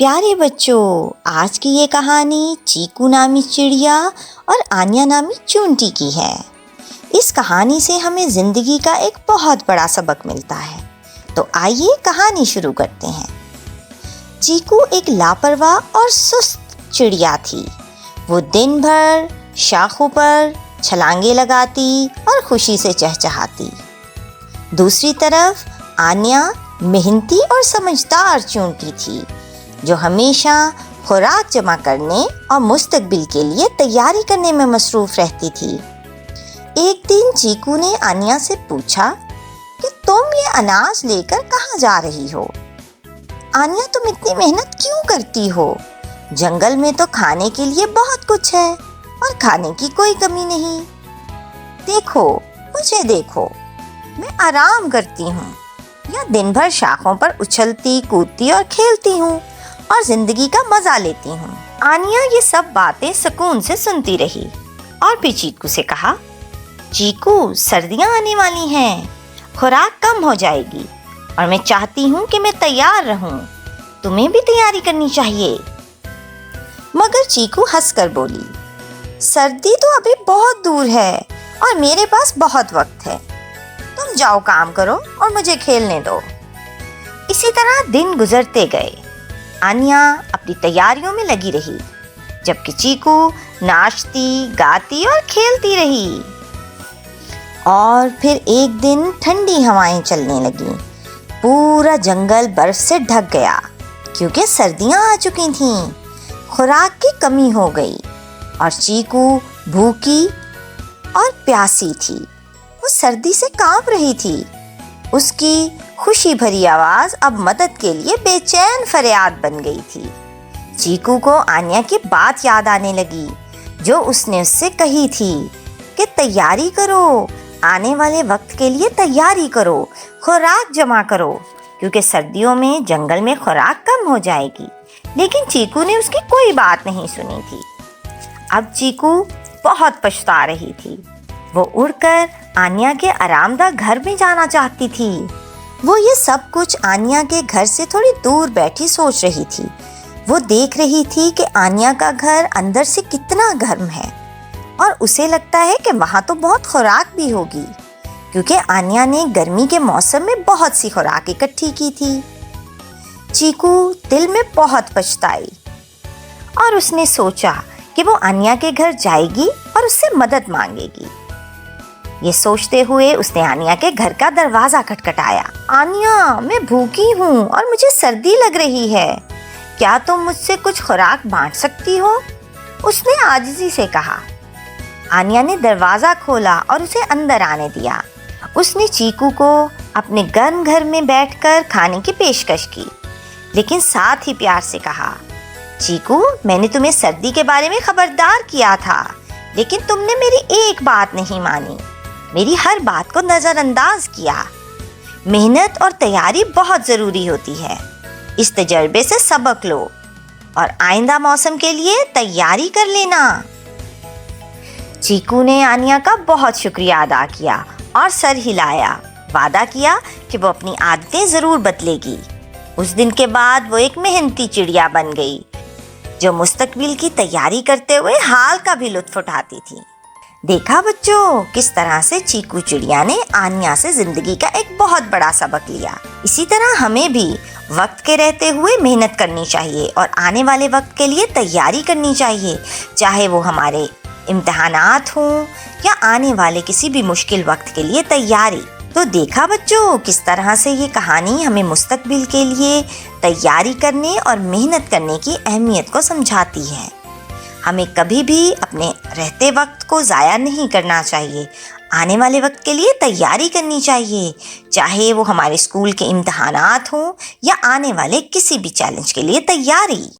پیارے بچوں، آج کی یہ کہانی چیکو نامی چڑیا اور آنیا نامی چونٹی کی ہے۔ اس کہانی سے ہمیں زندگی کا ایک بہت بڑا سبق ملتا ہے۔ تو آئیے کہانی شروع کرتے ہیں۔ چیکو ایک لاپرواہ اور سست چڑیا تھی۔ وہ دن بھر شاخوں پر چھلانگیں لگاتی اور خوشی سے چہچہاتی۔ دوسری طرف آنیا محنتی اور سمجھدار چونٹی تھی، جو ہمیشہ خوراک جمع کرنے اور مستقبل کے لیے تیاری کرنے میں مصروف رہتی تھی۔ ایک دن چیکو نے آنیا سے پوچھا کہ تم یہ اناج لے کر کہاں جا رہی ہو؟ آنیا، تم اتنی محنت کیوں کرتی ہو؟ جنگل میں تو کھانے کے لیے بہت کچھ ہے اور کھانے کی کوئی کمی نہیں۔ دیکھو، مجھے دیکھو، میں آرام کرتی ہوں یا دن بھر شاخوں پر اچھلتی کودتی اور کھیلتی ہوں اور زندگی کا مزہ لیتی ہوں۔ آنیا یہ سب باتیں سکون سے سنتی رہی اور پھر چیکو سے کہا، چیکو، سردیاں آنے والی ہیں، خوراک کم ہو جائے گی اور میں چاہتی ہوں کہ میں تیار رہوں۔ تمہیں بھی تیاری کرنی چاہیے۔ مگر چیکو ہنس کر بولی، سردی تو ابھی بہت دور ہے اور میرے پاس بہت وقت ہے۔ تم جاؤ، کام کرو اور مجھے کھیلنے دو۔ اسی طرح دن گزرتے گئے۔ آنیا اپنی تیاریوں میں لگی رہی، جبکہ چیکو ناچتی، گاتی اور کھیلتی رہی۔ اور پھر ایک دن ٹھنڈی ہوائیں چلنے لگیں۔ پورا جنگل برف سے ڈھک گیا کیونکہ سردیاں آ چکی تھیں۔ خوراک کی کمی ہو گئی اور چیکو بھوکی اور پیاسی تھی۔ وہ سردی سے کانپ رہی تھی۔ اس کی خوشی بھری آواز اب مدد کے لیے بے چین فریاد بن گئی تھی۔ چیکو کو آنیا کی بات یاد آنے لگی جو اس نے اس سے کہی تھی کہ تیاری کرو، آنے والے وقت کے لیے تیاری کرو، خوراک جمع کرو، کیونکہ سردیوں میں جنگل میں خوراک کم ہو جائے گی۔ لیکن چیکو نے اس کی کوئی بات نہیں سنی تھی۔ اب چیکو بہت پچھتا رہی تھی۔ وہ اڑ کر آنیا کے آرام دہ گھر میں جانا چاہتی تھی۔ وہ یہ سب کچھ آنیا کے گھر سے تھوڑی دور بیٹھی سوچ رہی تھی۔ وہ دیکھ رہی تھی کہ آنیا کا گھر اندر سے کتنا گرم ہے اور اسے لگتا ہے کہ وہاں تو بہت خوراک بھی ہوگی، کیونکہ آنیا نے گرمی کے موسم میں بہت سی خوراک اکٹھی کی تھی۔ چیکو دل میں بہت پچھتائی اور اس نے سوچا کہ وہ آنیا کے گھر جائے گی اور اس سے مدد مانگے گی۔ یہ سوچتے ہوئے اس نے آنیا کے گھر کا دروازہ کھٹکھٹایا۔ آنیا، میں بھوکی ہوں اور مجھے سردی لگ رہی ہے، کیا تم مجھ سے کچھ خوراک بانٹ سکتی ہو؟ اس نے عاجزی سے کہا۔ آنیا نے دروازہ کھولا اور اسے اندر آنے دیا۔ اس نے چیکو کو اپنے گرم گھر میں بیٹھ کر کھانے کی پیشکش کی، لیکن ساتھ ہی پیار سے کہا، چیکو، میں نے تمہیں سردی کے بارے میں خبردار کیا تھا، لیکن تم نے میری ایک بات نہیں مانی، میری ہر بات کو نظر انداز کیا۔ محنت اور تیاری بہت ضروری ہوتی ہے۔ اس تجربے سے سبق لو اور آئندہ موسم کے لیے تیاری کر لینا۔ چیکو نے آنیا کا بہت شکریہ ادا کیا اور سر ہلایا، وعدہ کیا کہ وہ اپنی عادتیں ضرور بدلے گی۔ اس دن کے بعد وہ ایک محنتی چڑیا بن گئی جو مستقبل کی تیاری کرتے ہوئے حال کا بھی لطف اٹھاتی تھی۔ دیکھا بچوں، کس طرح سے چیکو چڑیا نے آنیا سے زندگی کا ایک بہت بڑا سبق لیا۔ اسی طرح ہمیں بھی وقت کے رہتے ہوئے محنت کرنی چاہیے اور آنے والے وقت کے لیے تیاری کرنی چاہیے، چاہے وہ ہمارے امتحانات ہوں یا آنے والے کسی بھی مشکل وقت کے لیے تیاری۔ تو دیکھا بچوں، کس طرح سے یہ کہانی ہمیں مستقبل کے لیے تیاری کرنے اور محنت کرنے کی اہمیت کو سمجھاتی ہے۔ ہمیں کبھی بھی اپنے رہتے وقت کو ضائع نہیں کرنا چاہیے، آنے والے وقت کے لیے تیاری کرنی چاہیے، چاہے وہ ہمارے اسکول کے امتحانات ہوں یا آنے والے کسی بھی چیلنج کے لیے تیاری۔